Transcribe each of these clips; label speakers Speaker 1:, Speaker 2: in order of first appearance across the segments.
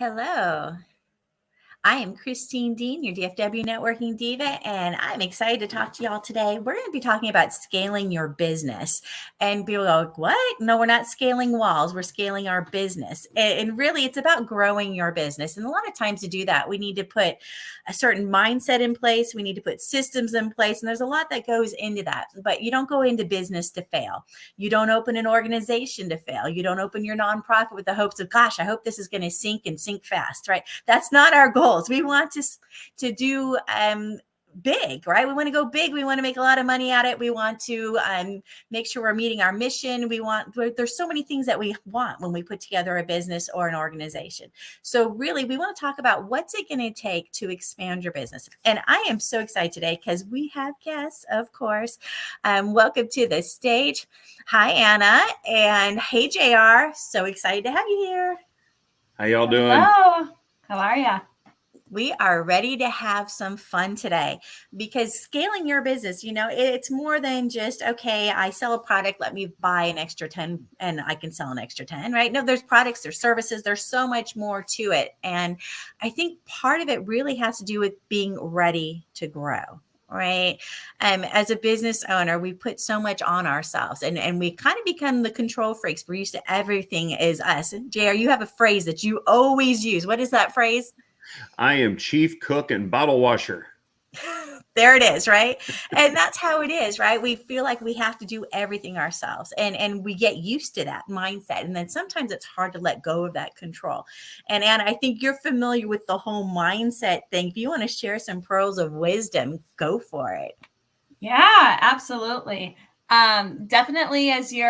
Speaker 1: Hello. I am Christine Dean, your DFW Networking Diva, and I'm excited to talk to y'all today. We're going to be talking about scaling your business. And people go, like, what? No, we're not scaling walls. We're scaling our business. And really, it's about growing your business. And a lot of times to do that, we need to put a certain mindset in place. We need to put systems in place. And there's a lot that goes into that. But you don't go into business to fail. You don't open an organization to fail. You don't open your nonprofit with the hopes of, gosh, I hope this is going to sink and sink fast, right? That's not our goals. We want to do big, right? We want to go big. We want to make a lot of money at it. We want to make sure we're meeting our mission. There's so many things that we want when we put together a business or an organization. So really, we want to talk about what's it going to take to expand your business. And I am so excited today because we have guests, of course. Welcome to the stage. Hi, Anna. And hey, JR. So excited to have you here.
Speaker 2: How y'all doing?
Speaker 3: Hello. How are you?
Speaker 1: We are ready to have some fun today because scaling your business, it's more than just, okay, I sell a product, let me buy an extra 10 and I can sell an extra 10, right? No, there's products, there's services, there's so much more to it. And I think part of it really has to do with being ready to grow. Right. As a business owner, we put so much on ourselves and we kind of become the control freaks. We're used to everything is us. JR, you have a phrase that you always use. What is that phrase?
Speaker 2: I am chief cook and bottle washer.
Speaker 1: There it is, right? And that's how it is, right? We feel like we have to do everything ourselves and we get used to that mindset. And then sometimes it's hard to let go of that control. And Anna, I think you're familiar with the whole mindset thing. If you want to share some pearls of wisdom, go for it.
Speaker 3: Yeah, absolutely. Definitely as you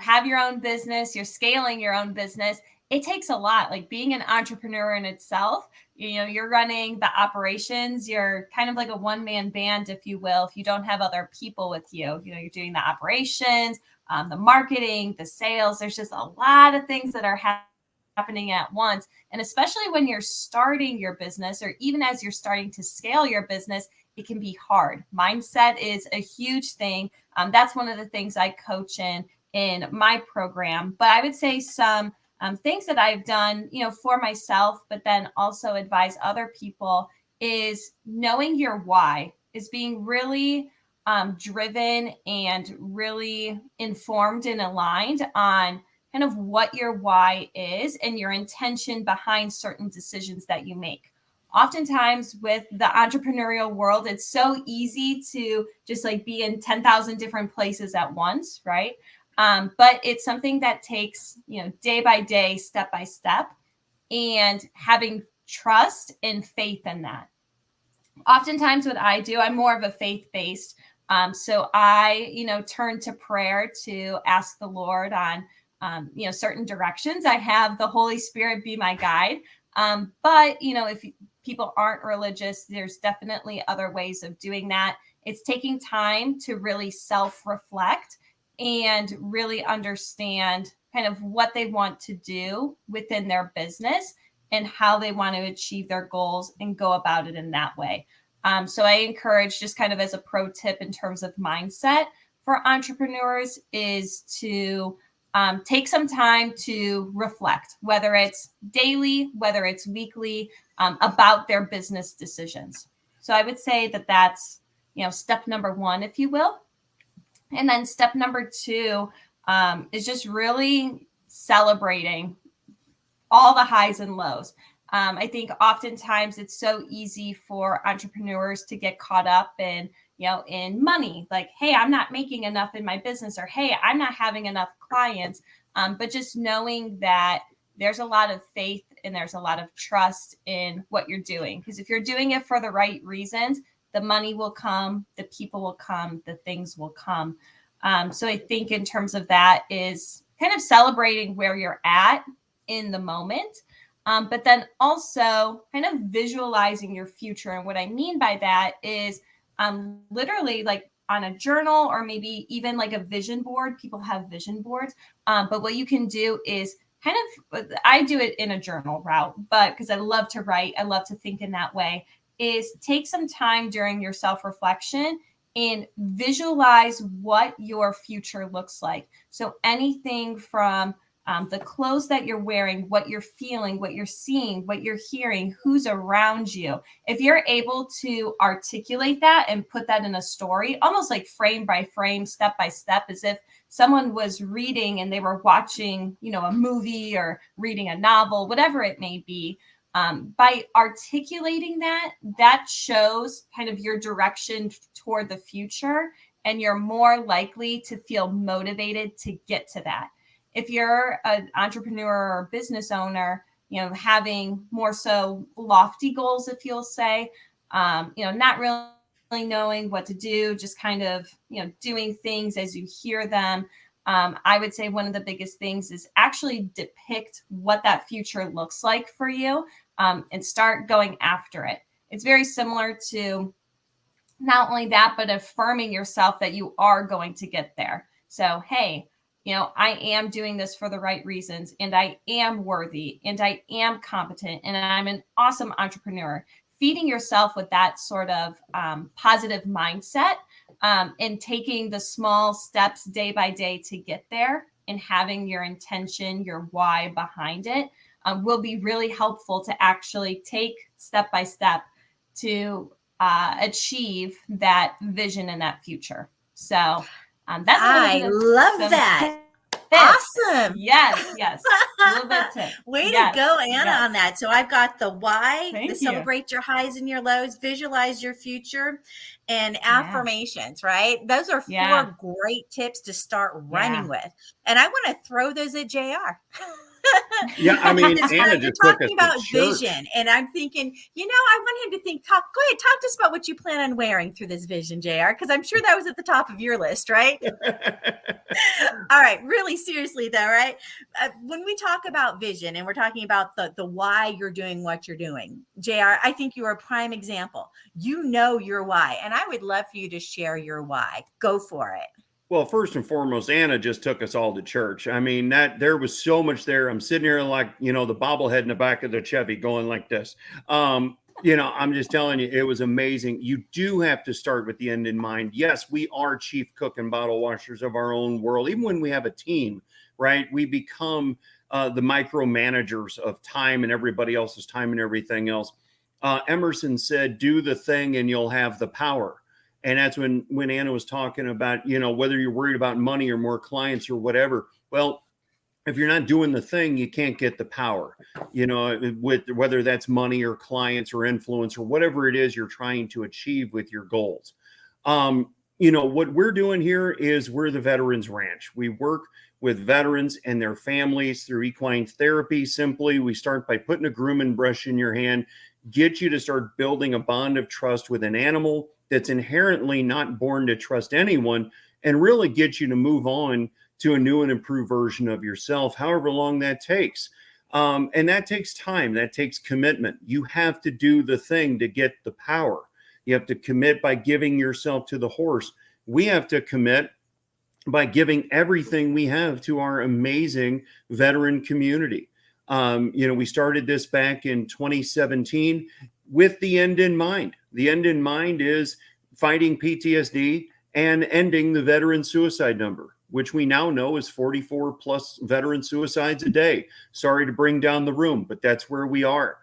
Speaker 3: have your own business, you're scaling your own business. It takes a lot, like being an entrepreneur in itself. You're running the operations. You're kind of like a one-man band, if you will. If you don't have other people with you, you're doing the operations, the marketing, the sales. There's just a lot of things that are happening at once. And especially when you're starting your business, or even as you're starting to scale your business, it can be hard. Mindset is a huge thing. That's one of the things I coach in my program. But I would say some things that I've done, for myself, but then also advise other people is knowing your why, is being really driven and really informed and aligned on kind of what your why is and your intention behind certain decisions that you make. Oftentimes with the entrepreneurial world, it's so easy to just like be in 10,000 different places at once, right? But it's something that takes, day by day, step by step, and having trust and faith in that. Oftentimes what I do, I'm more of a faith-based. So I, turn to prayer to ask the Lord on, certain directions. I have the Holy Spirit be my guide. But, if people aren't religious, there's definitely other ways of doing that. It's taking time to really self-reflect and really understand kind of what they want to do within their business and how they want to achieve their goals and go about it in that way. So I encourage, just kind of as a pro tip in terms of mindset for entrepreneurs, is to take some time to reflect, whether it's daily, whether it's weekly, about their business decisions. So I would say that that's, step number one, if you will. And then step number two is just really celebrating all the highs and lows. I think oftentimes it's so easy for entrepreneurs to get caught up in money, like, hey, I'm not making enough in my business, or hey, I'm not having enough clients. But just knowing that there's a lot of faith and there's a lot of trust in what you're doing. Because if you're doing it for the right reasons, the money will come, the people will come, the things will come. So I think in terms of that is kind of celebrating where you're at in the moment, but then also kind of visualizing your future. And what I mean by that is literally like on a journal, or maybe even like a vision board. People have vision boards, but what you can do is kind of, I do it in a journal route, but because I love to write, I love to think in that way, is take some time during your self-reflection and visualize what your future looks like. So anything from the clothes that you're wearing, what you're feeling, what you're seeing, what you're hearing, who's around you. If you're able to articulate that and put that in a story, almost like frame by frame, step by step, as if someone was reading and they were watching, a movie or reading a novel, whatever it may be. By articulating that shows kind of your direction toward the future, and you're more likely to feel motivated to get to that. If you're an entrepreneur or business owner, having more so lofty goals, if you'll say, not really knowing what to do, just kind of, doing things as you hear them. I would say one of the biggest things is actually depict what that future looks like for you, and start going after it. It's very similar to not only that, but affirming yourself that you are going to get there. So, hey, I am doing this for the right reasons, and I am worthy, and I am competent, and I'm an awesome entrepreneur. Feeding yourself with that sort of positive mindset, and taking the small steps day by day to get there, and having your intention, your why behind it, will be really helpful to actually take step by step to achieve that vision and that future. So that's
Speaker 1: I love that. Awesome.
Speaker 3: Yes. A little bit of tip.
Speaker 1: Way to go, Anna, on that. So I've got the why, celebrate your highs and your lows, visualize your future, and affirmations, right? Those are 4 great tips to start running with. And I want to throw those at JR.
Speaker 2: Yeah, I mean, Anna just
Speaker 1: talking about vision, and I'm thinking, I want him to think. Go ahead, talk to us about what you plan on wearing through this vision, JR, because I'm sure that was at the top of your list, right? All right, really seriously though, right? When we talk about vision, and we're talking about the why you're doing what you're doing, JR, I think you are a prime example. You know your why, and I would love for you to share your why. Go for it.
Speaker 2: Well, first and foremost, Anna just took us all to church. I mean, there was so much there. I'm sitting here like, the bobblehead in the back of the Chevy going like this. I'm just telling you, it was amazing. You do have to start with the end in mind. Yes, we are chief cook and bottle washers of our own world. Even when we have a team, right? We become the micromanagers of time and everybody else's time and everything else. Emerson said, do the thing and you'll have the power. And that's when Anna was talking about, whether you're worried about money or more clients or whatever. Well, if you're not doing the thing, you can't get the power, with whether that's money or clients or influence or whatever it is you're trying to achieve with your goals. What we're doing here is we're the Veterans Ranch. We work with veterans and their families through equine therapy. Simply, we start by putting a grooming brush in your hand, get you to start building a bond of trust with an animal that's inherently not born to trust anyone, and really get you to move on to a new and improved version of yourself, however long that takes. And that takes time. That takes commitment. You have to do the thing to get the power. You have to commit by giving yourself to the horse. We have to commit by giving everything we have to our amazing veteran community. We started this back in 2017 with the end in mind. The end in mind is fighting PTSD and ending the veteran suicide number, which we now know is 44 plus veteran suicides a day. Sorry to bring down the room, but that's where we are.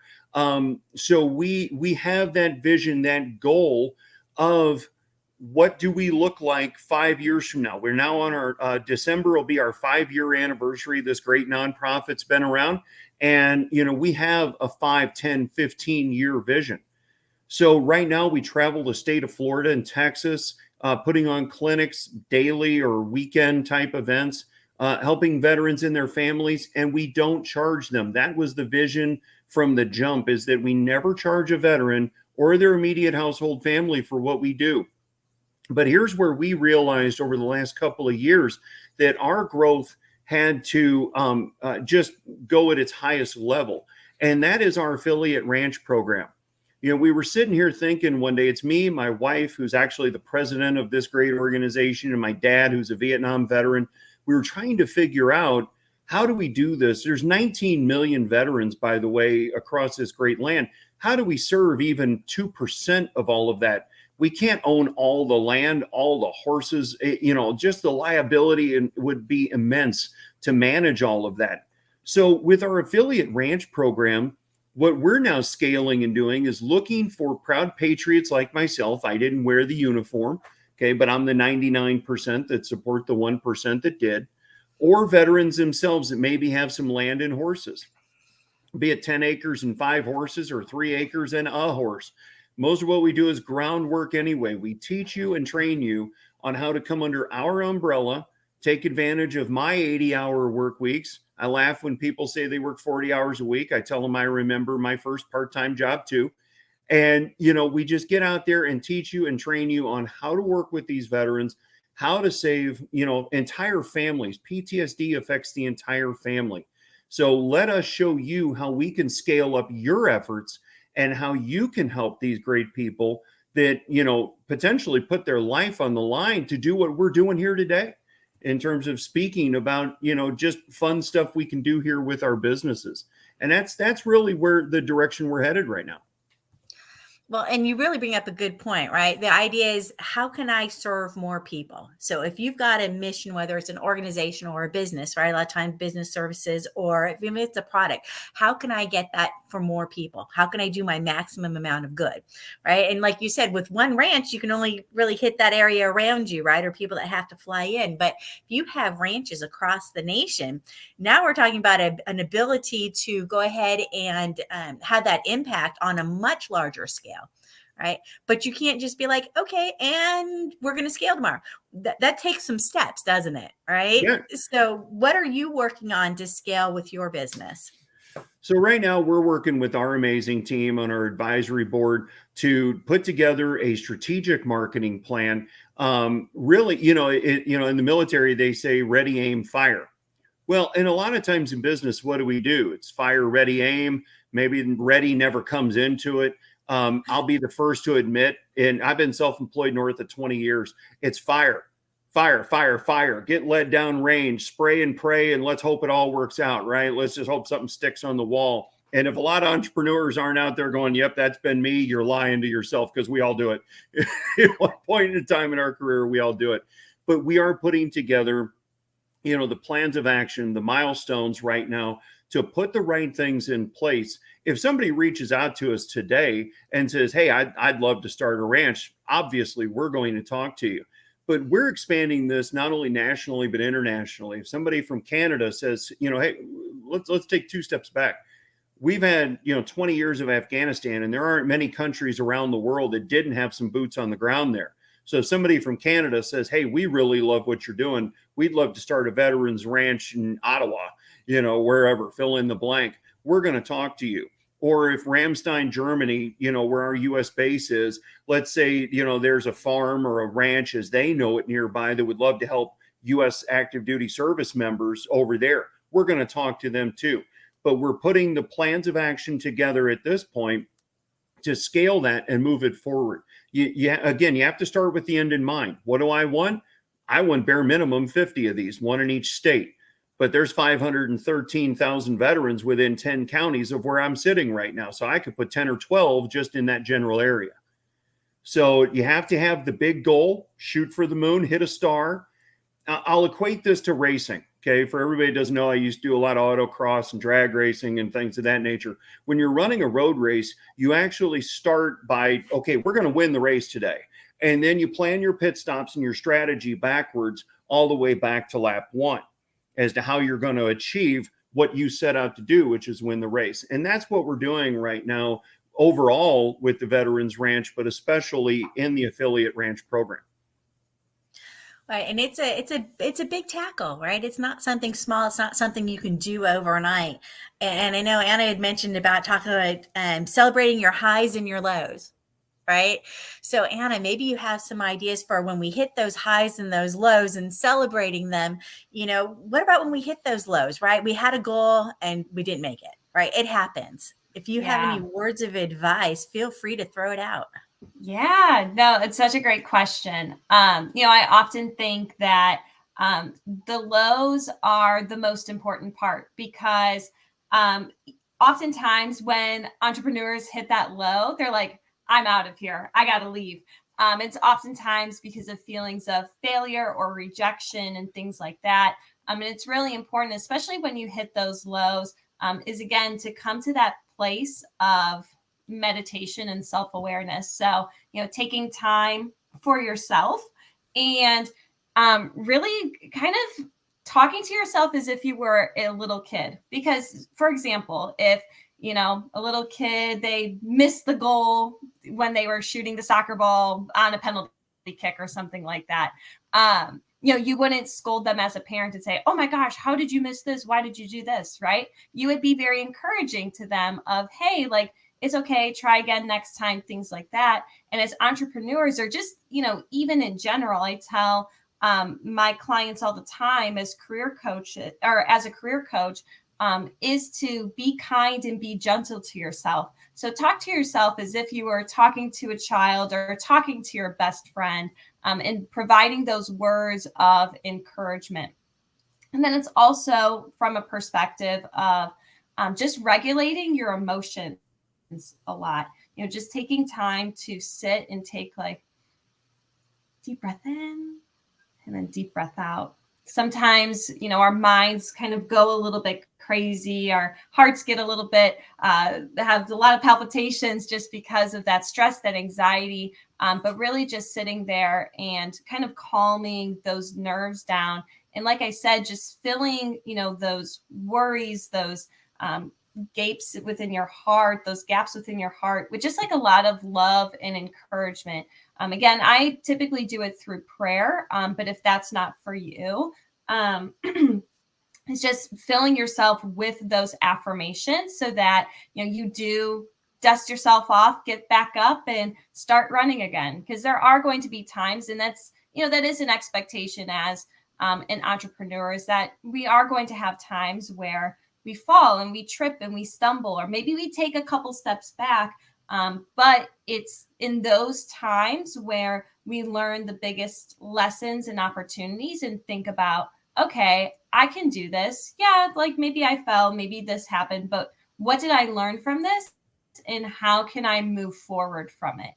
Speaker 2: So we have that vision, that goal of what do we look like 5 years from now? We're now on our December will be our 5-year anniversary. This great nonprofit's been around, and we have a 5, 10, 15-year vision. So right now we travel the state of Florida and Texas, putting on clinics, daily or weekend type events, helping veterans and their families, and we don't charge them. That was the vision from the jump, is that we never charge a veteran or their immediate household family for what we do. But here's where we realized over the last couple of years that our growth had to just go at its highest level. And that is our affiliate ranch program. We were sitting here thinking one day, it's me, my wife, who's actually the president of this great organization, and my dad, who's a Vietnam veteran. We were trying to figure out, how do we do this? There's 19 million veterans, by the way, across this great land. How do we serve even 2% of all of that? We can't own all the land, all the horses, just the liability and would be immense to manage all of that. So with our affiliate ranch program, what we're now scaling and doing is looking for proud patriots like myself. I didn't wear the uniform, okay, but I'm the 99% that support the 1% that did, or veterans themselves that maybe have some land and horses, be it 10 acres and 5 horses or 3 acres and a horse. Most of what we do is groundwork anyway. We teach you and train you on how to come under our umbrella, take advantage of my 80-hour work weeks. I laugh when people say they work 40 hours a week. I tell them I remember my first part-time job too. And, we just get out there and teach you and train you on how to work with these veterans, how to save, entire families. PTSD affects the entire family. So let us show you how we can scale up your efforts and how you can help these great people that, potentially put their life on the line to do what we're doing here today in terms of speaking about, just fun stuff we can do here with our businesses. And that's really where the direction we're headed right now.
Speaker 1: Well, and you really bring up a good point, right? The idea is, how can I serve more people? So if you've got a mission, whether it's an organization or a business, right? A lot of times business services, or if it's a product, how can I get that for more people? How can I do my maximum amount of good, right? And like you said, with one ranch, you can only really hit that area around you, right? Or people that have to fly in. But if you have ranches across the nation, now we're talking about an ability to go ahead and have that impact on a much larger scale. Right. But you can't just be like, okay, and we're going to scale tomorrow. That takes some steps, doesn't it? Right.
Speaker 2: Yeah.
Speaker 1: So what are you working on to scale with your business?
Speaker 2: So right now we're working with our amazing team on our advisory board to put together a strategic marketing plan. Really, in the military, they say ready, aim, fire. Well, and a lot of times in business, what do? It's fire, ready, aim. Maybe ready never comes into it. I'll be the first to admit, and I've been self-employed north of 20 years. It's fire, fire, fire, fire. Get led down range, spray and pray, and let's hope it all works out, right? Let's just hope something sticks on the wall. And if a lot of entrepreneurs aren't out there going, yep, that's been me, you're lying to yourself, because we all do it. At one point in time in our career, we all do it. But we are putting together, the plans of action, the milestones right now to put the right things in place. If somebody reaches out to us today and says, hey, I'd love to start a ranch, obviously we're going to talk to you. But we're expanding this not only nationally, but internationally. If somebody from Canada says, hey, let's take 2 steps back. We've had, 20 years of Afghanistan, and there aren't many countries around the world that didn't have some boots on the ground there. So if somebody from Canada says, hey, we really love what you're doing, we'd love to start a veterans ranch in Ottawa, wherever, fill in the blank, we're going to talk to you. Or if Ramstein, Germany, where our U.S. base is, let's say, there's a farm or a ranch as they know it nearby that would love to help U.S. active duty service members over there. We're going to talk to them too. But we're putting the plans of action together at this point to scale that and move it forward. You have to start with the end in mind. What do I want? I want bare minimum 50 of these, one in each state. But there's 513,000 veterans within 10 counties of where I'm sitting right now. So I could put 10 or 12 just in that general area. So you have to have the big goal, shoot for the moon, hit a star. I'll equate this to racing. Okay. For everybody who doesn't know, I used to do a lot of autocross and drag racing and things of that nature. When you're running a road race, you actually start by, okay, we're going to win the race today. And then you plan your pit stops and your strategy backwards all the way back to lap 1 as to how you're going to achieve what you set out to do, which is win the race. And that's what we're doing right now overall with the Veterans Ranch, but especially in the affiliate ranch program.
Speaker 1: Right. And it's a big tackle, right? It's not something small. It's not something you can do overnight. And I know Anna had mentioned about talking about celebrating your highs and your lows. Right. So Anna, maybe you have some ideas for when we hit those highs and those lows and celebrating them. What about when we hit those lows, right? We had a goal and we didn't make it, right? It happens. If you have any words of advice, feel free to throw it out.
Speaker 3: Yeah, no, it's such a great question. I often think that the lows are the most important part because oftentimes when entrepreneurs hit that low, they're like, I'm out of here. I got to leave. It's oftentimes because of feelings of failure or rejection and things like that. And it's really important, especially when you hit those lows, is again to come to that place of meditation and self-awareness. So, taking time for yourself and really kind of talking to yourself as if you were a little kid. Because, for example, if a little kid, they missed the goal when they were shooting the soccer ball on a penalty kick or something like that. You wouldn't scold them as a parent and say, oh my gosh, how did you miss this? Why did you do this? Right? You would be very encouraging to them of, hey, like, it's okay, try again next time, things like that. And as entrepreneurs, or just, even in general, I tell my clients all the time as career coaches, or as a career coach, is to be kind and be gentle to yourself. So talk to yourself as if you were talking to a child or talking to your best friend, and providing those words of encouragement. And then it's also from a perspective of just regulating your emotions a lot. Just taking time to sit and take like deep breath in and then deep breath out. Sometimes, our minds kind of go a little bit crazy. Our hearts get a little bit, have a lot of palpitations just because of that stress, that anxiety. But really just sitting there and kind of calming those nerves down. And like I said, just filling, those worries, those gapes within your heart, those gaps within your heart, with just like a lot of love and encouragement. Again, I typically do it through prayer, but if that's not for you, it's just filling yourself with those affirmations so that, you do dust yourself off, get back up and start running again. Because there are going to be times, and that's, that is an expectation as an entrepreneur, is that we are going to have times where we fall and we trip and we stumble, or maybe we take a couple steps back. But it's in those times where we learn the biggest lessons and opportunities and think about, okay, I can do this. Yeah, like maybe I fell, maybe this happened, but what did I learn from this? And how can I move forward from it?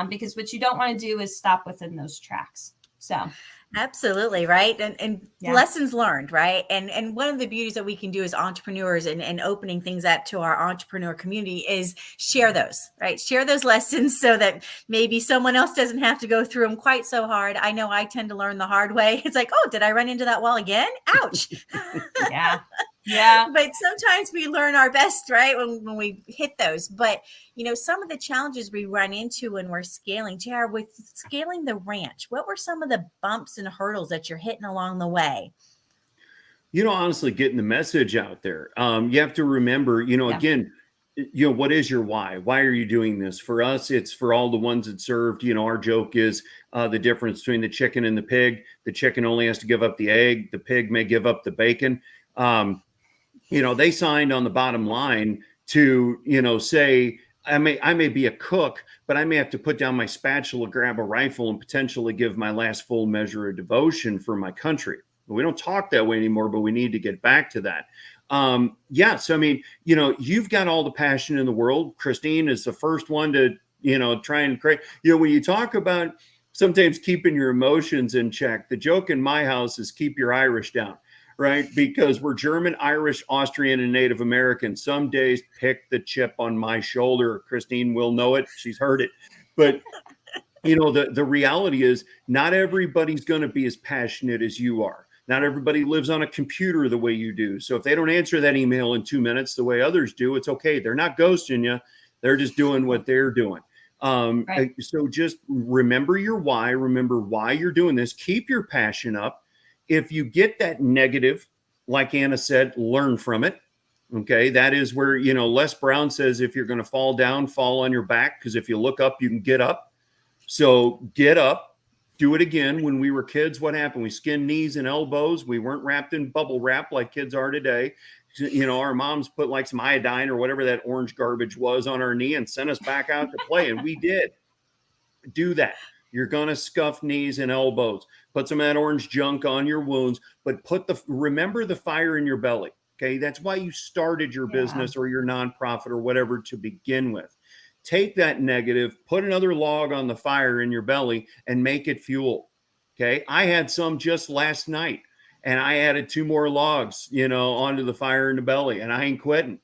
Speaker 3: Because what you don't want to do is stop within those tracks. So
Speaker 1: absolutely, right. And
Speaker 3: Yeah.
Speaker 1: lessons learned, right? And one of the beauties that we can do as entrepreneurs and opening things up to our entrepreneur community is share those, right? Share those lessons so that maybe someone else doesn't have to go through them quite so hard. I know I tend to learn the hard way. It's like, oh, did I run into that wall again? Ouch.
Speaker 3: Yeah. Yeah.
Speaker 1: But sometimes we learn our best, right? When we hit those. But, some of the challenges we run into when we're scaling, JR, with scaling the ranch, what were some of the bumps and hurdles that you're hitting along the way?
Speaker 2: Honestly, getting the message out there. You have to remember, again, what is your why? Why are you doing this? For us, it's for all the ones that served. Our joke is the difference between the chicken and the pig. The chicken only has to give up the egg. The pig may give up the bacon. They signed on the bottom line to, say, I may be a cook, but I may have to put down my spatula, grab a rifle, and potentially give my last full measure of devotion for my country. We don't talk that way anymore, but we need to get back to that. So, you've got all the passion in the world. Christine is the first one to, try and create, when you talk about sometimes keeping your emotions in check, the joke in my house is keep your Irish down. Right? Because we're German, Irish, Austrian, and Native American. Some days pick the chip on my shoulder. Christine will know it. She's heard it. But, the reality is not everybody's going to be as passionate as you are. Not everybody lives on a computer the way you do. So if they don't answer that email in 2 minutes the way others do, it's okay. They're not ghosting you. They're just doing what they're doing. Right. So just remember your why. Remember why you're doing this. Keep your passion up. If you get that negative, like Anna said, learn from it. Okay. That is where, Les Brown says, if you're going to fall down, fall on your back. Because if you look up, you can get up. So get up, do it again. When we were kids, what happened? We skinned knees and elbows. We weren't wrapped in bubble wrap like kids are today. Our moms put like some iodine or whatever that orange garbage was on our knee and sent us back out to play. And we did do that. You're going to scuff knees and elbows. Put some of that orange junk on your wounds, but remember the fire in your belly. Okay. That's why you started your
Speaker 3: Yeah.
Speaker 2: business or your nonprofit or whatever to begin with. Take that negative, put another log on the fire in your belly and make it fuel. Okay. I had some just last night and I added 2 more logs, onto the fire in the belly, and I ain't quitting.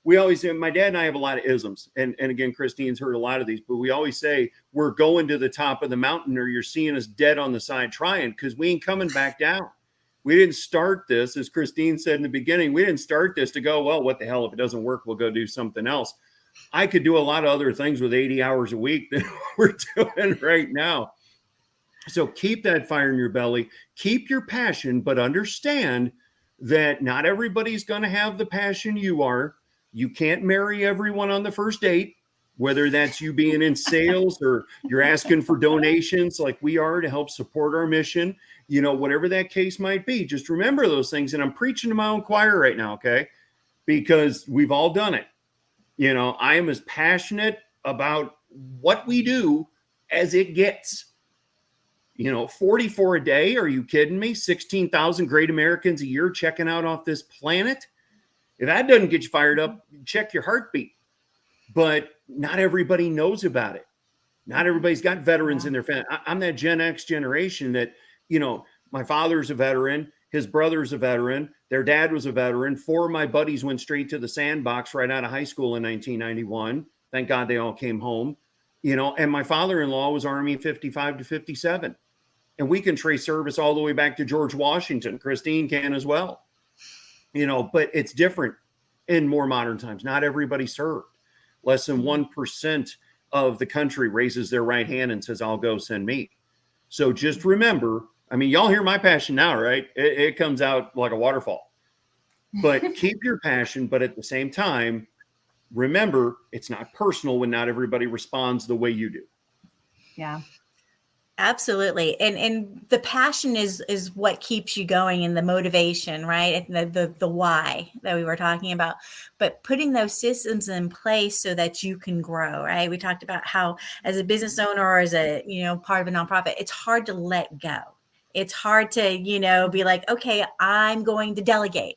Speaker 2: We always say, my dad and I have a lot of isms. And again, Christine's heard a lot of these, but we always say we're going to the top of the mountain or you're seeing us dead on the side trying, because we ain't coming back down. We didn't start this, as Christine said in the beginning, we didn't start this to go, well, what the hell, if it doesn't work, we'll go do something else. I could do a lot of other things with 80 hours a week than we're doing right now. So keep that fire in your belly, keep your passion, but understand that not everybody's going to have the passion you are. You can't marry everyone on the first date, whether that's you being in sales or you're asking for donations like we are to help support our mission, whatever that case might be. Just remember those things. And I'm preaching to my own choir right now, okay? Because we've all done it. I am as passionate about what we do as it gets. 44 a day. Are you kidding me? 16,000 great Americans a year checking out off this planet. If that doesn't get you fired up, check your heartbeat. But not everybody knows about it. Not everybody's got veterans in their family. I'm that Gen X generation that, my father's a veteran. His brother's a veteran. Their dad was a veteran. 4 of my buddies went straight to the sandbox right out of high school in 1991. Thank God they all came home. And my father-in-law was Army 55 to 57. And we can trace service all the way back to George Washington. Christine can as well. But it's different in more modern times. Not everybody served. Less than 1% of the country raises their right hand and says, I'll go, send me. So just remember, y'all hear my passion now, right? It comes out like a waterfall. But keep your passion. But at the same time, remember, it's not personal when not everybody responds the way you do.
Speaker 3: Yeah.
Speaker 1: Absolutely. And the passion is what keeps you going, and the motivation, right? And the why that we were talking about, but putting those systems in place so that you can grow, right? We talked about how as a business owner or as a, part of a nonprofit, it's hard to let go. It's hard to, be like, okay, I'm going to delegate.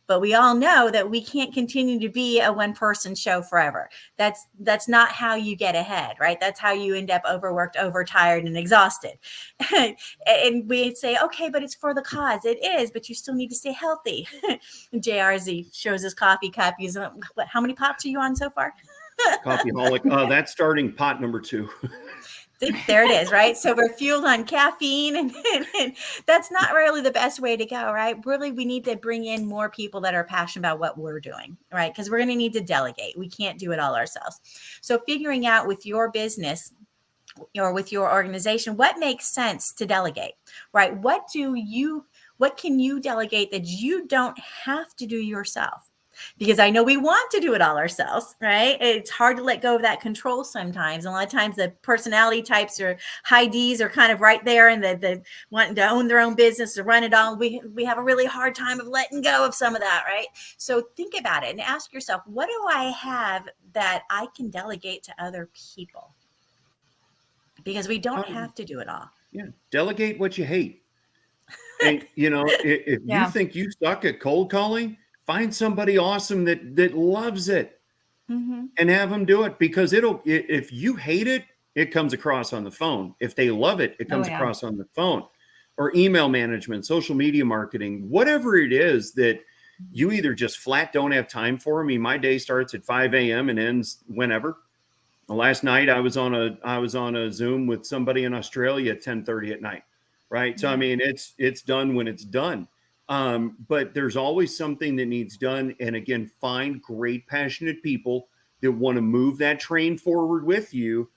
Speaker 1: But we all know that we can't continue to be a one-person show forever. That's not how you get ahead, right? That's how you end up overworked, overtired, and exhausted. And we say, okay, but it's for the cause. It is, but you still need to stay healthy. JRZ shows his coffee cup. He's, how many pots are you on so far?
Speaker 2: Coffeeholic. That's starting pot number 2.
Speaker 1: There it is, right? So we're fueled on caffeine, and that's not really the best way to go, right? Really, we need to bring in more people that are passionate about what we're doing, right? Because we're going to need to delegate. We can't do it all ourselves. So figuring out with your business or with your organization, what makes sense to delegate, right? What can you delegate that you don't have to do yourself? Because I know we want to do it all ourselves, right? It's hard to let go of that control sometimes. And a lot of times the personality types or high Ds are kind of right there, and the wanting to own their own business, to run it all. We have a really hard time of letting go of some of that, right? So think about it and ask yourself, what do I have that I can delegate to other people? Because we don't have to do it all.
Speaker 2: Yeah. Delegate what you hate. And, if you think you suck at cold calling, find somebody awesome that loves it, and have them do it, because if you hate it, it comes across on the phone. If they love it, it comes across on the phone. Or email management, social media marketing, whatever it is that you either just flat don't have time for. My day starts at 5 a.m. and ends whenever. Last night I was on a Zoom with somebody in Australia at 10:30 at night. Right. So, it's done when it's done. But there's always something that needs done. And again, find great, passionate people that want to move that train forward with you,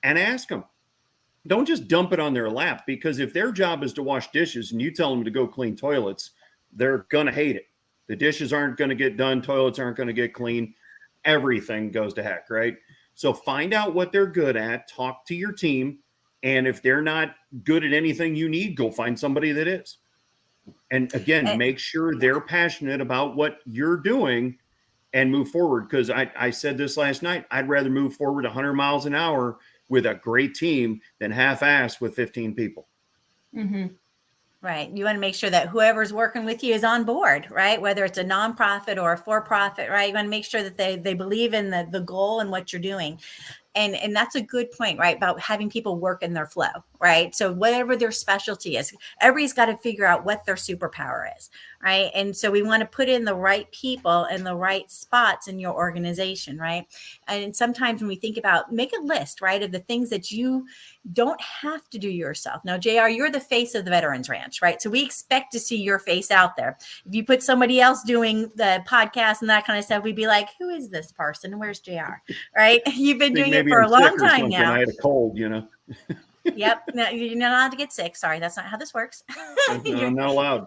Speaker 2: and ask them. Don't just dump it on their lap, because if their job is to wash dishes and you tell them to go clean toilets, they're going to hate it. The dishes aren't going to get done. Toilets aren't going to get clean. Everything goes to heck. Right. So find out what they're good at, talk to your team. And if they're not good at anything you need, go find somebody that is. And again, make sure they're passionate about what you're doing and move forward. Because I said this last night, I'd rather move forward 100 miles an hour with a great team than half-assed with 15 people.
Speaker 3: Mm-hmm.
Speaker 1: Right. You want to make sure that whoever's working with you is on board, right? Whether it's a nonprofit or a for-profit, right? You want to make sure that they believe in the goal and what you're doing. And that's a good point, right? About having people work in their flow, right? So whatever their specialty is, everybody's got to figure out what their superpower is, right? And so we want to put in the right people in the right spots in your organization, right? And sometimes when we think about, make a list, right, of the things that you don't have to do yourself. Now, JR, you're the face of the Veterans Ranch, right? So we expect to see your face out there. If you put somebody else doing the podcast and that kind of stuff, we'd be like, who is this person? Where's JR? Right? You've been doing it for a long time now.
Speaker 2: I had a cold,
Speaker 1: Yep. No, you're not allowed to get sick. Sorry, that's not how this works.
Speaker 2: No, I'm not allowed.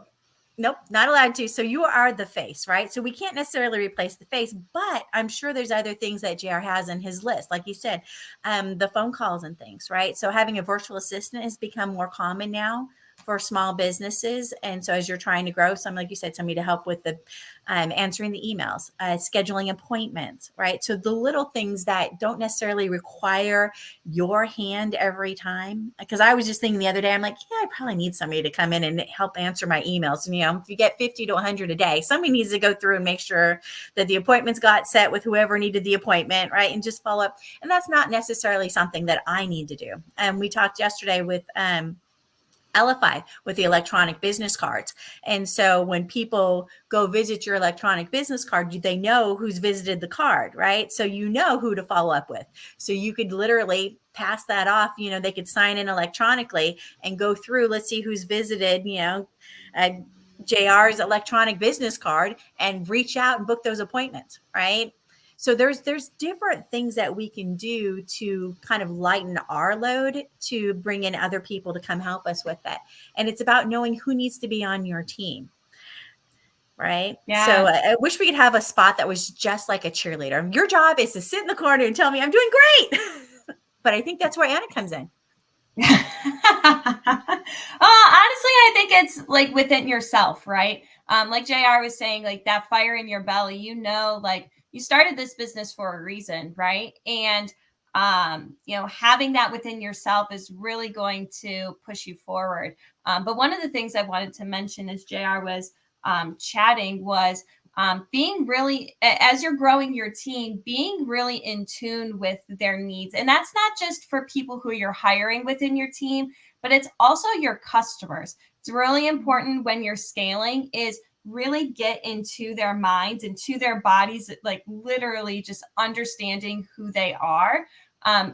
Speaker 1: Nope, not allowed to. So you are the face, right? So we can't necessarily replace the face, but I'm sure there's other things that JR has in his list. Like you said, the phone calls and things, right? So having a virtual assistant has become more common now for small businesses. And so as you're trying to grow, like you said, somebody to help with the answering the emails, scheduling appointments, right? So the little things that don't necessarily require your hand every time. Because I was just thinking the other day, I'm like, yeah, I probably need somebody to come in and help answer my emails. And, if you get 50 to 100 a day, somebody needs to go through and make sure that the appointments got set with whoever needed the appointment, right? And just follow up. And that's not necessarily something that I need to do. And we talked yesterday with LFI with the electronic business cards. And so when people go visit your electronic business card, they know who's visited the card, right? So you know who to follow up with. So you could literally pass that off. They could sign in electronically and go through, let's see who's visited, JR's electronic business card and reach out and book those appointments, right? So there's different things that we can do to kind of lighten our load to bring in other people to come help us with that. And it's about knowing who needs to be on your team. Right.
Speaker 3: Yeah.
Speaker 1: So I wish we could have a spot that was just like a cheerleader. Your job is to sit in the corner and tell me I'm doing great. But I think that's where Anna comes in.
Speaker 3: Honestly, I think it's like within yourself, right? Like JR was saying, like that fire in your belly, like you started this business for a reason, right? And, having that within yourself is really going to push you forward. But one of the things I wanted to mention as JR was chatting was being really, as you're growing your team, being really in tune with their needs. And that's not just for people who you're hiring within your team, but it's also your customers. It's really important when you're scaling is really get into their minds, into their bodies, like literally just understanding who they are.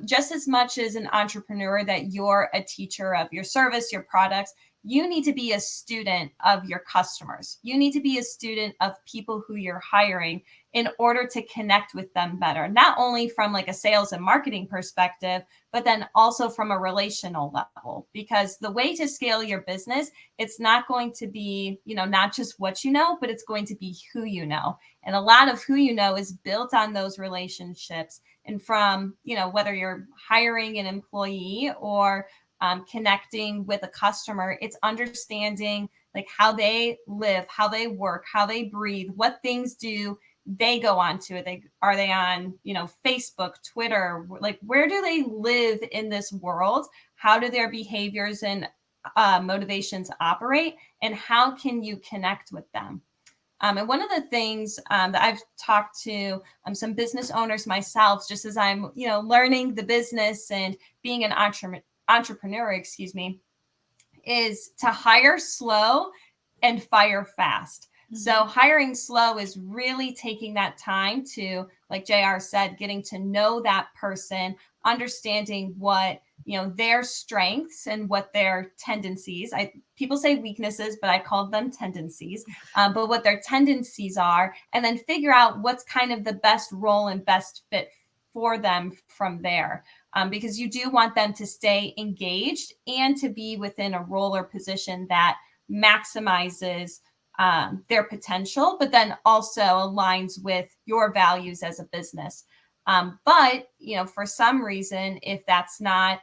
Speaker 3: Just as much as an entrepreneur that you're a teacher of your service, your products, you need to be a student of your customers. You need to be a student of people who you're hiring in order to connect with them better, not only from like a sales and marketing perspective, but then also from a relational level. Because the way to scale your business, it's not going to be, not just what you know, but it's going to be who you know. And a lot of who you know is built on those relationships. And from, whether you're hiring an employee or connecting with a customer, it's understanding like how they live, how they work, how they breathe, what things do they go on to. Are they on, Facebook, Twitter? Like, where do they live in this world? How do their behaviors and motivations operate? And how can you connect with them? And one of the things that I've talked to some business owners myself, just as I'm, learning the business and being an entrepreneur, is to hire slow and fire fast. Mm-hmm. So hiring slow is really taking that time to, like JR said, getting to know that person, understanding what, their strengths and what their tendencies, people say weaknesses, but I call them tendencies, but what their tendencies are, and then figure out what's kind of the best role and best fit for them from there. Because you do want them to stay engaged and to be within a role or position that maximizes their potential, but then also aligns with your values as a business. But, for some reason, if that's not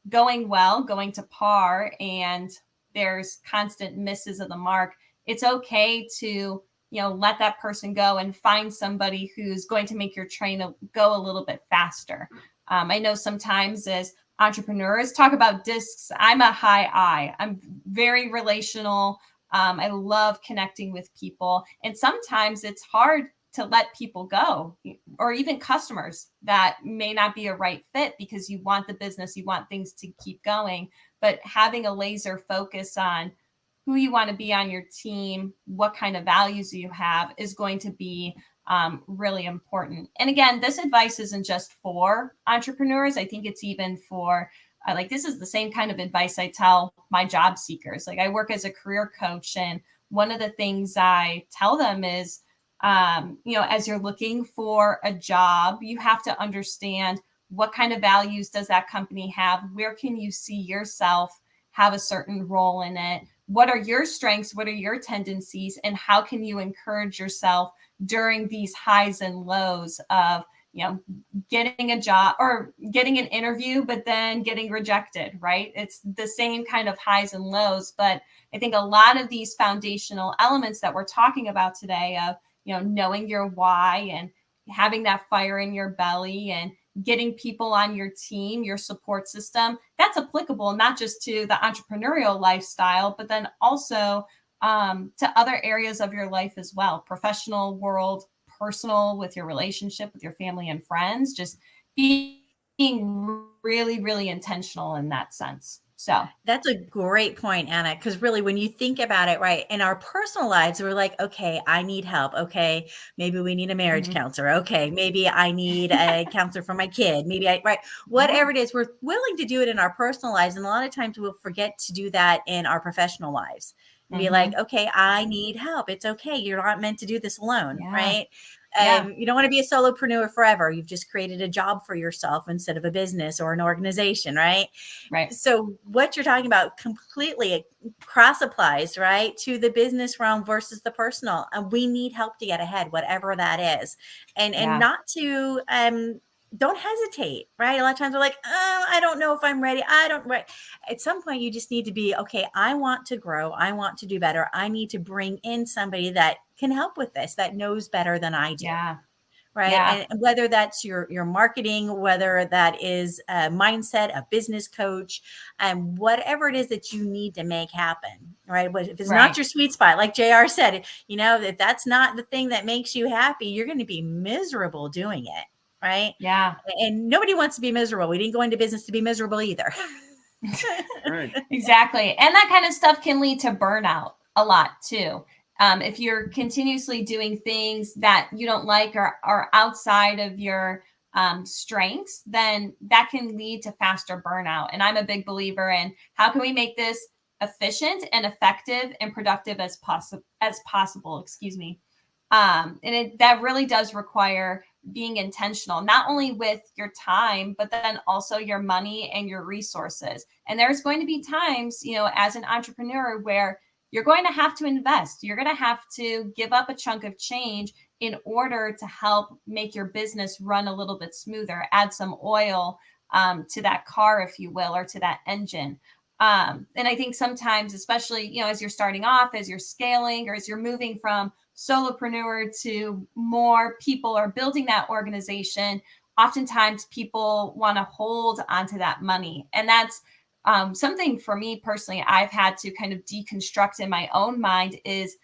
Speaker 3: going well, going to par, and there's constant misses of the mark, it's okay to, let that person go and find somebody who's going to make your train go a little bit faster. I know sometimes as entrepreneurs. Talk about discs. I'm a high I. I'm very relational. I love connecting with people. And sometimes it's hard to let people go, or even customers that may not be a right fit, because you want the business, you want things to keep going. But having a laser focus on who you want to be on your team, what kind of values you have, is going to be really important. And again, this advice isn't just for entrepreneurs. I think it's even for this is the same kind of advice I tell my job seekers. Like, I work as a career coach, and one of the things I tell them is, as you're looking for a job, you have to understand what kind of values does that company have? Where can you see yourself have a certain role in it? What are your strengths? What are your tendencies? And how can you encourage yourself during these highs and lows of, getting a job or getting an interview, but then getting rejected, right? It's the same kind of highs and lows. But I think a lot of these foundational elements that we're talking about today of, knowing your why and having that fire in your belly and getting people on your team, your support system, that's applicable not just to the entrepreneurial lifestyle, but then also to other areas of your life as well, professional world, personal, with your relationship with your family and friends, just being really, really intentional in that sense. So
Speaker 1: that's a great point, Anna, because really, when you think about it, right, in our personal lives, we're like, okay, I need help. Okay, maybe we need a marriage counselor. Okay, maybe I need a counselor for my kid. Maybe whatever it is, we're willing to do it in our personal lives. And a lot of times we'll forget to do that in our professional lives. And be like, okay, I need help. It's okay. You're not meant to do this alone, right? You don't want to be a solopreneur forever. You've just created a job for yourself instead of a business or an organization, right?
Speaker 3: Right.
Speaker 1: So what you're talking about completely cross applies, right, to the business realm versus the personal. And we need help to get ahead, whatever that is. And not to don't hesitate, right? A lot of times we're like, oh, I don't know if I'm ready. Right. At some point, you just need to be, okay, I want to grow. I want to do better. I need to bring in somebody that can help with this, that knows better than I do.
Speaker 3: Yeah.
Speaker 1: Right.
Speaker 3: Yeah.
Speaker 1: And whether that's your marketing, whether that is a mindset, a business coach, and whatever it is that you need to make happen. Right. But if it's not your sweet spot, like JR said, if that's not the thing that makes you happy, you're going to be miserable doing it. Right.
Speaker 3: Yeah.
Speaker 1: And nobody wants to be miserable. We didn't go into business to be miserable either.
Speaker 2: Right.
Speaker 3: Exactly. And that kind of stuff can lead to burnout a lot too. If you're continuously doing things that you don't like or are outside of your strengths, then that can lead to faster burnout. And I'm a big believer in, how can we make this efficient and effective and productive as possible, excuse me. And that really does require being intentional, not only with your time, but then also your money and your resources. And there's going to be times, as an entrepreneur, where you're going to have to invest. You're going to have to give up a chunk of change in order to help make your business run a little bit smoother, add some oil to that car, if you will, or to that engine. And I think sometimes, especially, as you're starting off, as you're scaling, or as you're moving from solopreneur to more people or building that organization, oftentimes people want to hold onto that money. And that's something for me personally, I've had to kind of deconstruct in my own mind, is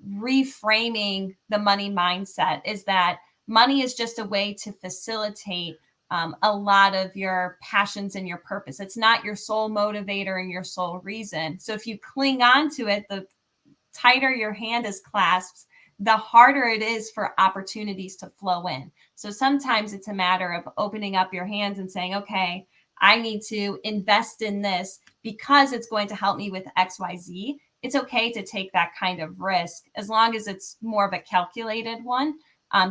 Speaker 3: reframing the money mindset, is that money is just a way to facilitate a lot of your passions and your purpose. It's not your sole motivator and your sole reason. So if you cling on to it, the tighter your hand is clasped, the harder it is for opportunities to flow in. So sometimes it's a matter of opening up your hands and saying, okay, I need to invest in this because it's going to help me with XYZ. It's okay to take that kind of risk as long as it's more of a calculated one.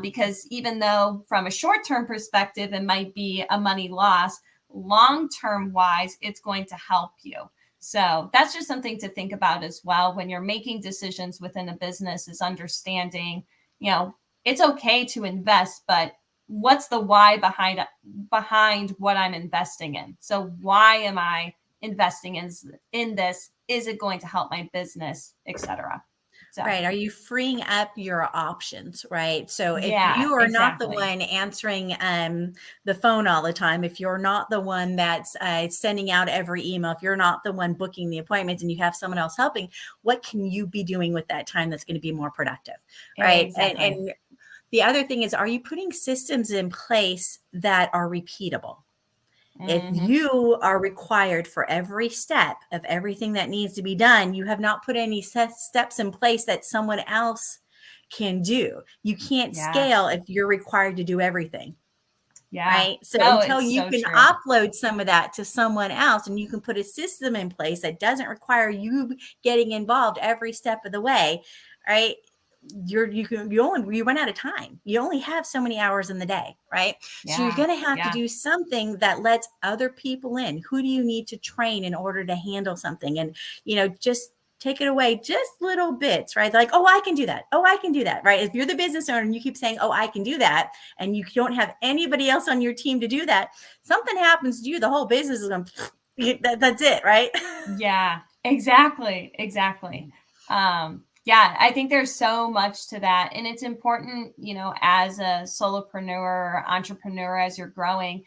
Speaker 3: Because even though from a short-term perspective, it might be a money loss, long-term wise, it's going to help you. So that's just something to think about as well when you're making decisions within a business, is understanding, it's okay to invest, but what's the why behind what I'm investing in? So why am I investing in this? Is it going to help my business, etc.?
Speaker 1: Right. Are you freeing up your options? Right. So if
Speaker 3: Yeah,
Speaker 1: you are not the
Speaker 3: exactly.
Speaker 1: one answering the phone all the time, if you're not the one that's sending out every email, if you're not the one booking the appointments and you have someone else helping, what can you be doing with that time that's going to be more productive? Right.
Speaker 3: Exactly.
Speaker 1: And the other thing is, are you putting systems in place that are repeatable? If you are required for every step of everything that needs to be done, you have not put any steps in place that someone else can do. You can't scale if you're required to do everything.
Speaker 3: Yeah.
Speaker 1: Right. So
Speaker 3: No,
Speaker 1: until
Speaker 3: it's
Speaker 1: you
Speaker 3: so
Speaker 1: can
Speaker 3: true.
Speaker 1: offload some of that to someone else and you can put a system in place that doesn't require you getting involved every step of the way, right? You run out of time. You only have so many hours in the day, right? So you're going to have to do something that lets other people in. Who do you need to train in order to handle something? And, just take it away just little bits, right? Like, oh, I can do that. Oh, I can do that, right? If you're the business owner and you keep saying, oh, I can do that, and you don't have anybody else on your team to do that, something happens to you, the whole business is going that's it, right?
Speaker 3: Yeah, exactly. Yeah, I think there's so much to that. And it's important, as a solopreneur or entrepreneur, as you're growing,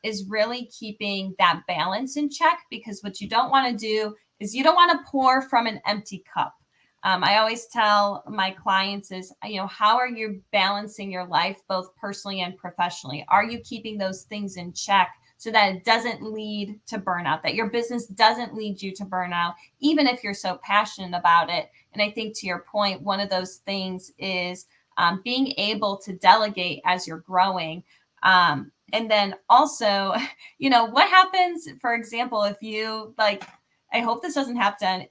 Speaker 3: is really keeping that balance in check, because what you don't want to do is you don't want to pour from an empty cup. I always tell my clients is, how are you balancing your life, both personally and professionally? Are you keeping those things in check so that it doesn't lead to burnout, that your business doesn't lead you to burnout, even if you're so passionate about it? And I think, to your point, one of those things is being able to delegate as you're growing. And then also, what happens, for example, if you I hope this doesn't happen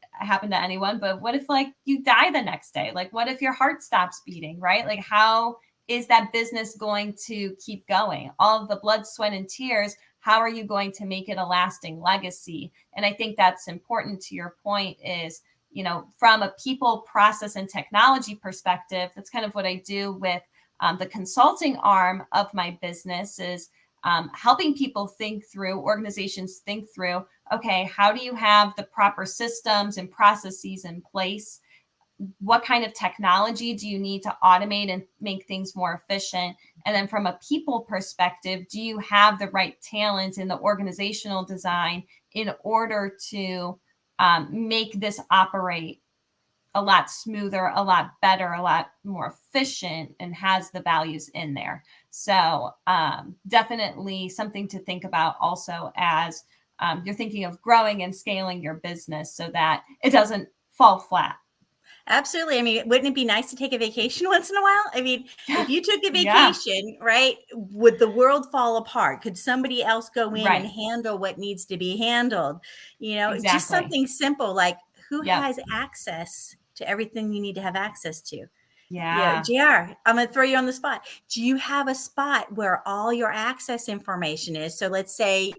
Speaker 3: to anyone, but what if you die the next day? What if your heart stops beating, right? How is that business going to keep going? All of the blood, sweat, and tears, how are you going to make it a lasting legacy? And I think that's important, to your point, is, from a people, process, and technology perspective, that's kind of what I do with the consulting arm of my business, is helping people organizations think through, okay, how do you have the proper systems and processes in place? What kind of technology do you need to automate and make things more efficient? And then from a people perspective, do you have the right talent in the organizational design in order to make this operate a lot smoother, a lot better, a lot more efficient, and has the values in there? So definitely something to think about also as you're thinking of growing and scaling your business, so that it doesn't fall flat.
Speaker 1: Absolutely. I mean, wouldn't it be nice to take a vacation once in a while? I mean, if you took a vacation, right, would the world fall apart? Could somebody else go in and handle what needs to be handled? Just something simple like, who has access to everything you need to have access to? Yeah. JR, I'm going to throw you on the spot. Do you have a spot where all your access information is? So let's say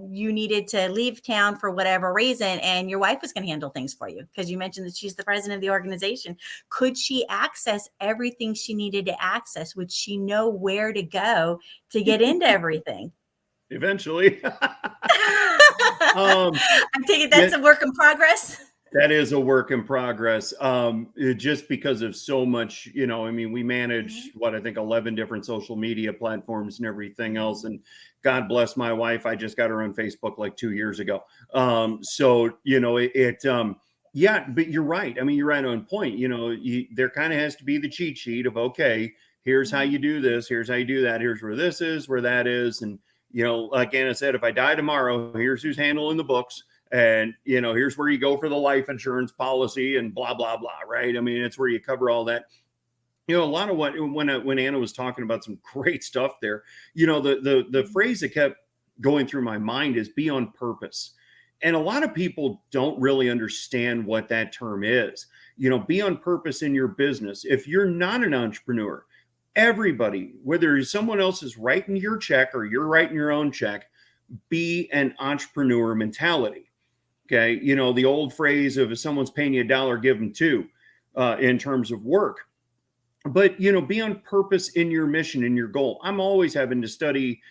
Speaker 1: you needed to leave town for whatever reason, and your wife was going to handle things for you because you mentioned that she's the president of the organization. Could she access everything she needed to access? Would she know where to go to get into everything?
Speaker 2: Eventually.
Speaker 1: I'm taking that's a work in progress.
Speaker 2: That is a work in progress. Just because of so much, we manage I think 11 different social media platforms and everything else. And God bless my wife. I just got her on Facebook like 2 years ago. But you're right. I mean, you're right on point. There kind of has to be the cheat sheet of, okay, here's how you do this. Here's how you do that. Here's where this is, where that is. And, like Anna said, if I die tomorrow, here's who's handling the books. And, here's where you go for the life insurance policy and blah, blah, blah. Right. I mean, it's where you cover all that. A lot of when Anna was talking about some great stuff there, the phrase that kept going through my mind is be on purpose. And a lot of people don't really understand what that term is. Be on purpose in your business. If you're not an entrepreneur, everybody, whether someone else is writing your check or you're writing your own check, be an entrepreneur mentality. Okay. The old phrase of if someone's paying you $1, give them $2 in terms of work. But, be on purpose in your mission, in your goal. I'm always having to study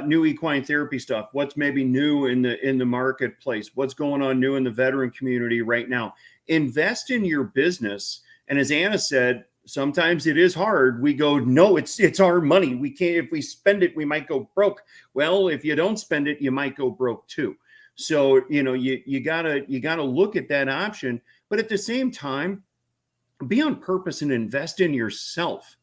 Speaker 2: new equine therapy stuff. What's maybe new in the marketplace? What's going on new in the veteran community right now? Invest in your business And as Anna said, sometimes it is hard. We go, no, it's our money. We can't, if we spend it, we might go broke. Well, if you don't spend it, you might go broke too. So, you gotta look at that option, but at the same time, be on purpose and invest in yourself.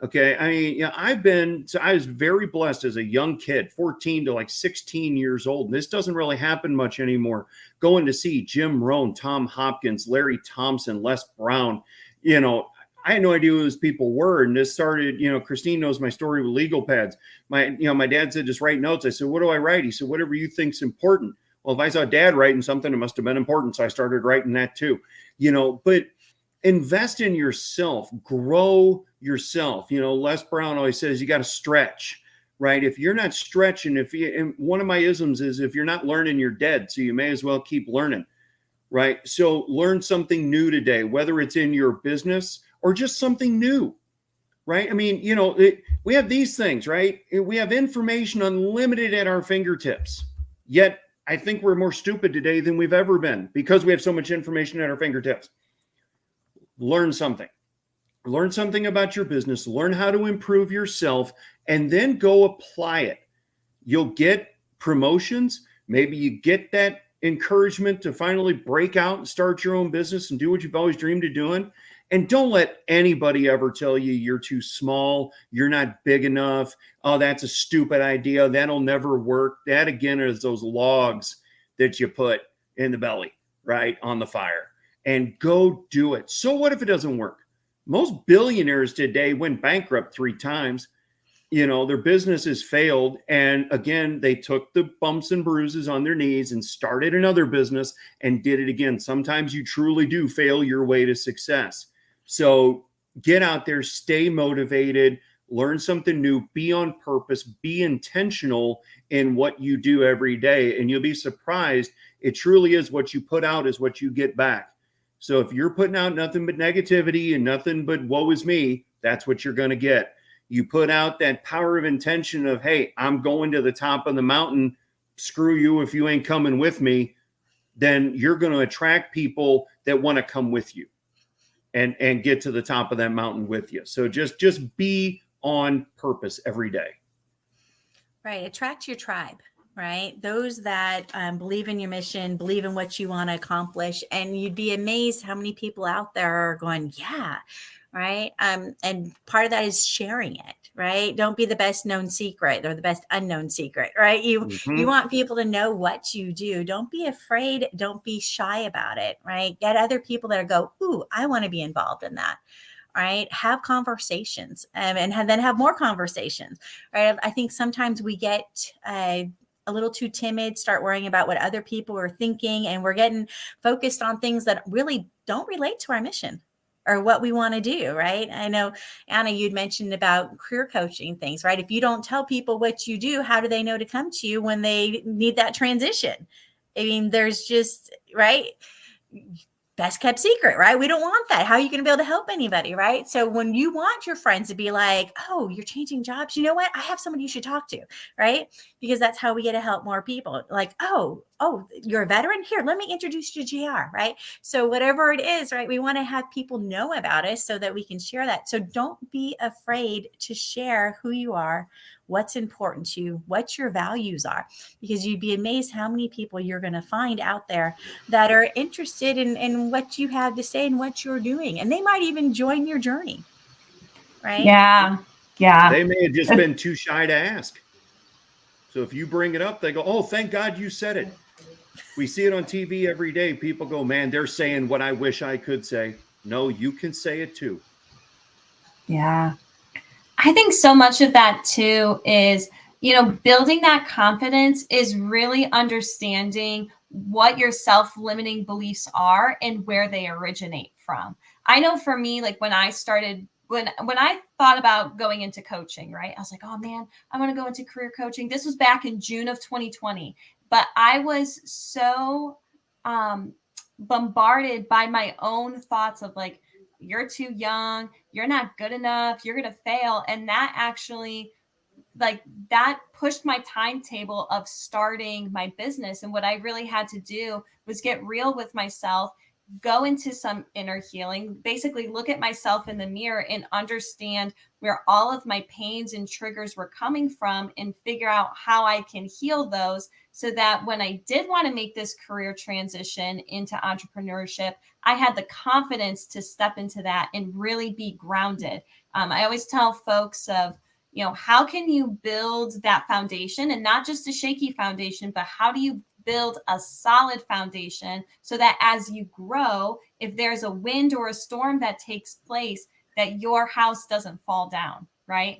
Speaker 2: Okay. I mean, I was very blessed as a young kid, 14 to like 16 years old. And this doesn't really happen much anymore. Going to see Jim Rohn, Tom Hopkins, Larry Thompson, Les Brown, I had no idea who those people were. And this started, Christine knows my story with legal pads. My dad said, just write notes. I said, what do I write? He said, whatever you think's important. Well, if I saw dad writing something, it must have been important. So I started writing that too, but invest in yourself, grow yourself. Les Brown always says you got to stretch, right? If you're not stretching, and one of my isms is if you're not learning, you're dead. So you may as well keep learning, right? So learn something new today, whether it's in your business or just something new, right? I mean, we have these things, right? We have information unlimited at our fingertips, yet I think we're more stupid today than we've ever been because we have so much information at our fingertips. Learn something about your business, learn how to improve yourself, and then go apply it. You'll get promotions. Maybe you get that encouragement to finally break out and start your own business and do what you've always dreamed of doing. And don't let anybody ever tell you you're too small, you're not big enough. Oh, that's a stupid idea. That'll never work. That again is those logs that you put in the belly, right, on the fire. And go do it. So what if it doesn't work? Most billionaires today went bankrupt 3 times. Their businesses failed. And again, they took the bumps and bruises on their knees and started another business and did it again. Sometimes you truly do fail your way to success. So get out there, stay motivated, learn something new, be on purpose, be intentional in what you do every day. And you'll be surprised. It truly is what you put out is what you get back. So if you're putting out nothing but negativity and nothing but woe is me, that's what you're going to get. You put out that power of intention of, hey, I'm going to the top of the mountain. Screw you if you ain't coming with me. Then you're going to attract people that want to come with you and get to the top of that mountain with you. So just be on purpose every day.
Speaker 1: Right. Attract your tribe. Right. Those that believe in your mission, believe in what you want to accomplish. And you'd be amazed how many people out there are going, yeah. Right. And part of that is sharing it. Right. Don't be the best known secret or the best unknown secret. Right. You want people to know what you do. Don't be afraid. Don't be shy about it. Right. Get other people that go, ooh, I want to be involved in that. Right. Have conversations and then have more conversations. Right. I think sometimes we get a little too timid, start worrying about what other people are thinking. And we're getting focused on things that really don't relate to our mission or what we want to do. Right. I know, Anna, you'd mentioned about career coaching things, right? If you don't tell people what you do, how do they know to come to you when they need that transition? I mean, there's just, right. Best kept secret, right? We don't want that. How are you going to be able to help anybody, right? So when you want your friends to be like, oh, you're changing jobs, you know what? I have someone you should talk to, right? Because that's how we get to help more people. Like, oh, you're a veteran? Here, let me introduce you to GR, right? So whatever it is, right? We want to have people know about us so that we can share that. So don't be afraid to share who you are, what's important to you, what your values are, because you'd be amazed how many people you're going to find out there that are interested in what you have to say and what you're doing. And they might even join your journey, right?
Speaker 3: Yeah.
Speaker 2: They may have just been too shy to ask. So if you bring it up, they go, oh, thank God you said it. We see it on TV every day. People go, man, they're saying what I wish I could say. No, you can say it too.
Speaker 3: Yeah. I think so much of that too is, building that confidence is really understanding what your self-limiting beliefs are and where they originate from. I know for me, like when I started, when I thought about going into coaching, right? I was like, oh man, I want to go into career coaching. This was back in June of 2020, but I was so bombarded by my own thoughts of like, you're too young, you're not good enough, you're going to fail. And that actually, that pushed my timetable of starting my business. And what I really had to do was get real with myself, go into some inner healing, basically look at myself in the mirror and understand where all of my pains and triggers were coming from and figure out how I can heal those so that when I did want to make this career transition into entrepreneurship, I had the confidence to step into that and really be grounded. I always tell folks of, how can you build that foundation, and not just a shaky foundation, but how do you build a solid foundation so that as you grow, if there's a wind or a storm that takes place, that your house doesn't fall down, right?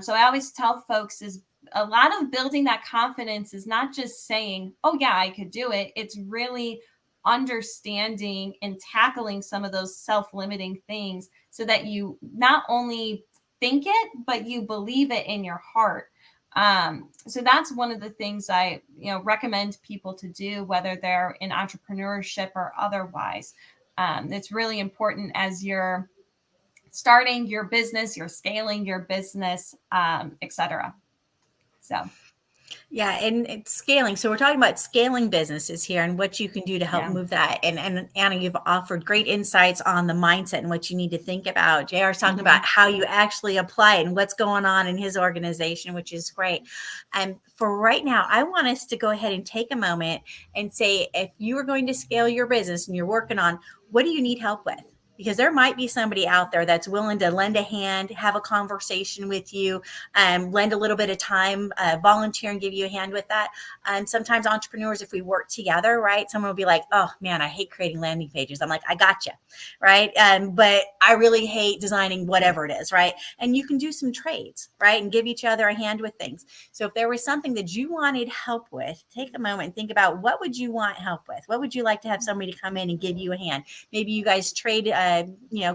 Speaker 3: So I always tell folks is a lot of building that confidence is not just saying, oh yeah, I could do it. It's really understanding and tackling some of those self-limiting things so that you not only think it, but you believe it in your heart. So that's one of the things I, recommend people to do, whether they're in entrepreneurship or otherwise. It's really important as you're starting your business, you're scaling your business, etc. So.
Speaker 1: Yeah, and it's scaling. So we're talking about scaling businesses here and what you can do to help move that. And Anna, you've offered great insights on the mindset and what you need to think about. JR's talking about how you actually apply it and what's going on in his organization, which is great. And for right now, I want us to go ahead and take a moment and say, if you are going to scale your business and you're working on, what do you need help with? Because there might be somebody out there that's willing to lend a hand, have a conversation with you, lend a little bit of time, volunteer and give you a hand with that. Sometimes entrepreneurs, if we work together, right, someone will be like, oh man, I hate creating landing pages. I'm like, I got you, right? But I really hate designing whatever it is, right? And you can do some trades, right? And give each other a hand with things. So if there was something that you wanted help with, take a moment and think about, what would you want help with? What would you like to have somebody come in and give you a hand? Maybe you guys trade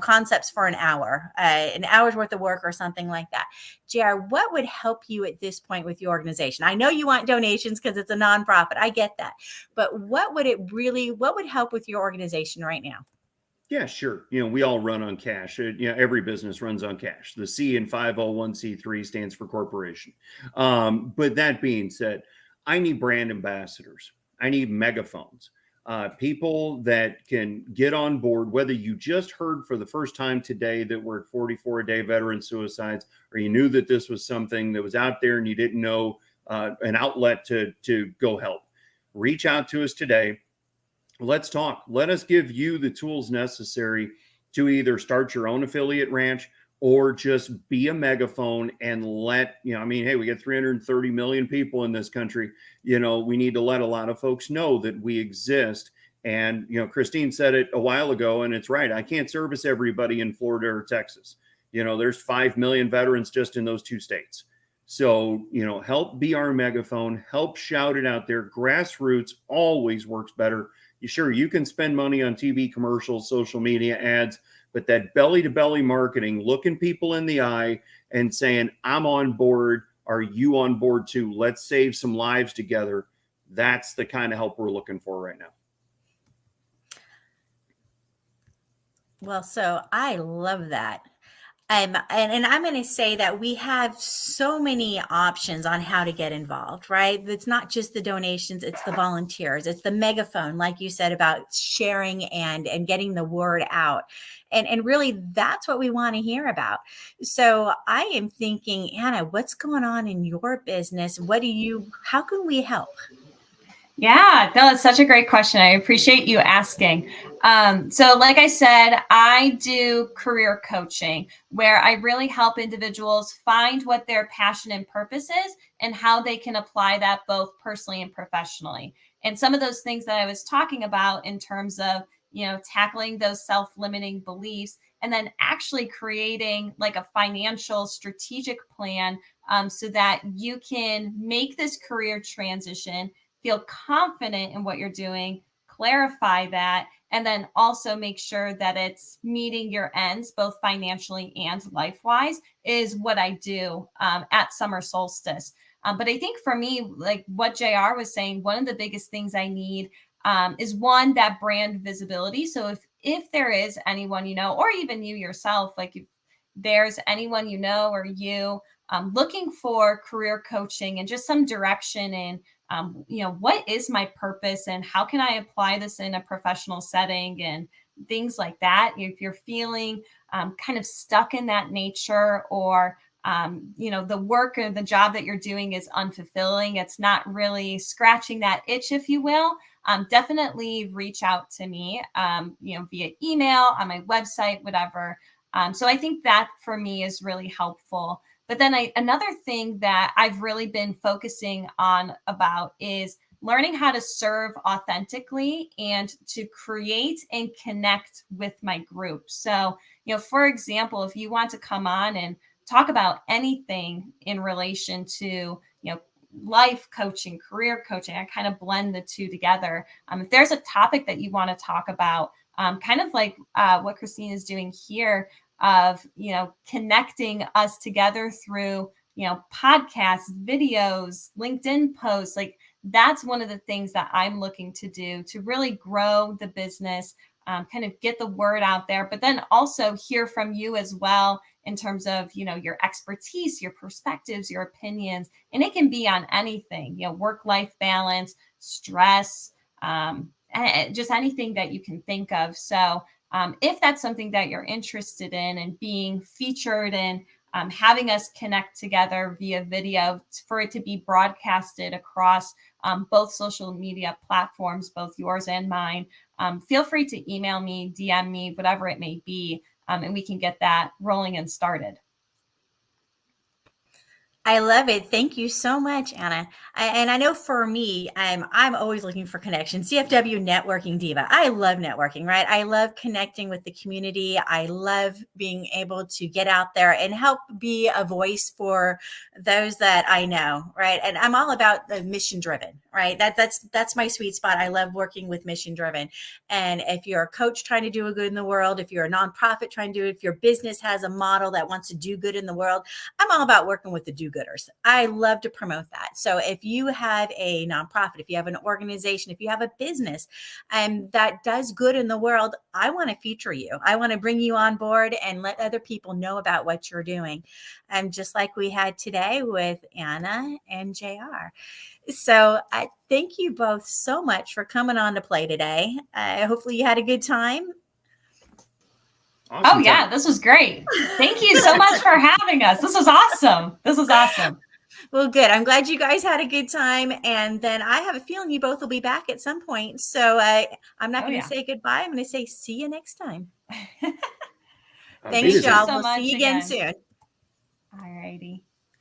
Speaker 1: concepts for an hour's worth of work or something like that. JR, what would help you at this point with your organization? I know you want donations because it's a nonprofit. I get that. But what would help with your organization right now?
Speaker 2: Yeah, sure. We all run on cash. Every business runs on cash. The C in 501c3 stands for corporation. But that being said, I need brand ambassadors. I need megaphones. People that can get on board, whether you just heard for the first time today that we're at 44-a-day veteran suicides, or you knew that this was something that was out there and you didn't know an outlet to go help. Reach out to us today. Let's talk. Let us give you the tools necessary to either start your own affiliate ranch or just be a megaphone and hey, we got 330 million people in this country. We need to let a lot of folks know that we exist. And, Christine said it a while ago, and it's right. I can't service everybody in Florida or Texas. There's 5 million veterans just in those two states. So, help be our megaphone, help shout it out there. Grassroots always works better. Sure, you can spend money on TV commercials, social media ads, but that belly-to-belly marketing, looking people in the eye and saying, I'm on board. Are you on board too? Let's save some lives together. That's the kind of help we're looking for right now.
Speaker 1: Well, so I love that. And I'm going to say that we have so many options on how to get involved, right? It's not just the donations, it's the volunteers, it's the megaphone, like you said, about sharing and getting the word out. And really, that's what we want to hear about. So I am thinking, Anna, what's going on in your business? How can we help?
Speaker 3: Yeah, no, that's such a great question. I appreciate you asking. So like I said, I do career coaching where I really help individuals find what their passion and purpose is and how they can apply that both personally and professionally. And some of those things that I was talking about in terms of, tackling those self-limiting beliefs and then actually creating like a financial strategic plan so that you can make this career transition, feel confident in what you're doing, clarify that, and then also make sure that it's meeting your ends, both financially and life-wise, is what I do at summer solstice. But I think for me, like what JR was saying, one of the biggest things I need is one, that brand visibility. So if there is anyone, or even you yourself, like if there's anyone, or you looking for career coaching and just some direction in what is my purpose and how can I apply this in a professional setting and things like that. If you're feeling kind of stuck in that nature, or the work or the job that you're doing is unfulfilling, it's not really scratching that itch, if you will, definitely reach out to me, via email, on my website, whatever. So I think that for me is really helpful. But then another thing that I've really been focusing on about is learning how to serve authentically and to create and connect with my group. So, for example, if you want to come on and talk about anything in relation to, life coaching, career coaching, I kind of blend the two together. If there's a topic that you want to talk about, kind of like what Christine is doing here, of connecting us together through podcasts, videos, LinkedIn posts, like that's one of the things that I'm looking to do to really grow the business, kind of get the word out there, but then also hear from you as well in terms of your expertise, your perspectives, your opinions. And it can be on anything, work-life balance, stress, just anything that you can think of. So if that's something that you're interested in and being featured in, having us connect together via video for it to be broadcasted across both social media platforms, both yours and mine, feel free to email me, DM me, whatever it may be, and we can get that rolling and started.
Speaker 1: I love it. Thank you so much, Anna. And I know for me, I'm always looking for connections. DFW Networking Diva. I love networking, right? I love connecting with the community. I love being able to get out there and help be a voice for those that I know, right? And I'm all about the mission driven, right? That's my sweet spot. I love working with mission driven. And if you're a coach trying to do a good in the world, if you're a nonprofit trying to do it, if your business has a model that wants to do good in the world, I'm all about working with the do-gooders. I love to promote that. So if you have a nonprofit, if you have an organization, if you have a business that does good in the world, I want to feature you. I want to bring you on board and let other people know about what you're doing. Just like we had today with Anna and JR. So I thank you both so much for coming on to play today. Hopefully you had a good time.
Speaker 2: Awesome.
Speaker 3: Oh, yeah, this was great. Thank you so much for having us. This was awesome.
Speaker 1: Well, good. I'm glad you guys had a good time. And then I have a feeling you both will be back at some point. So I'm not going to say goodbye. I'm going to say see you next time. Thanks, y'all. We'll see you again soon.
Speaker 3: All righty.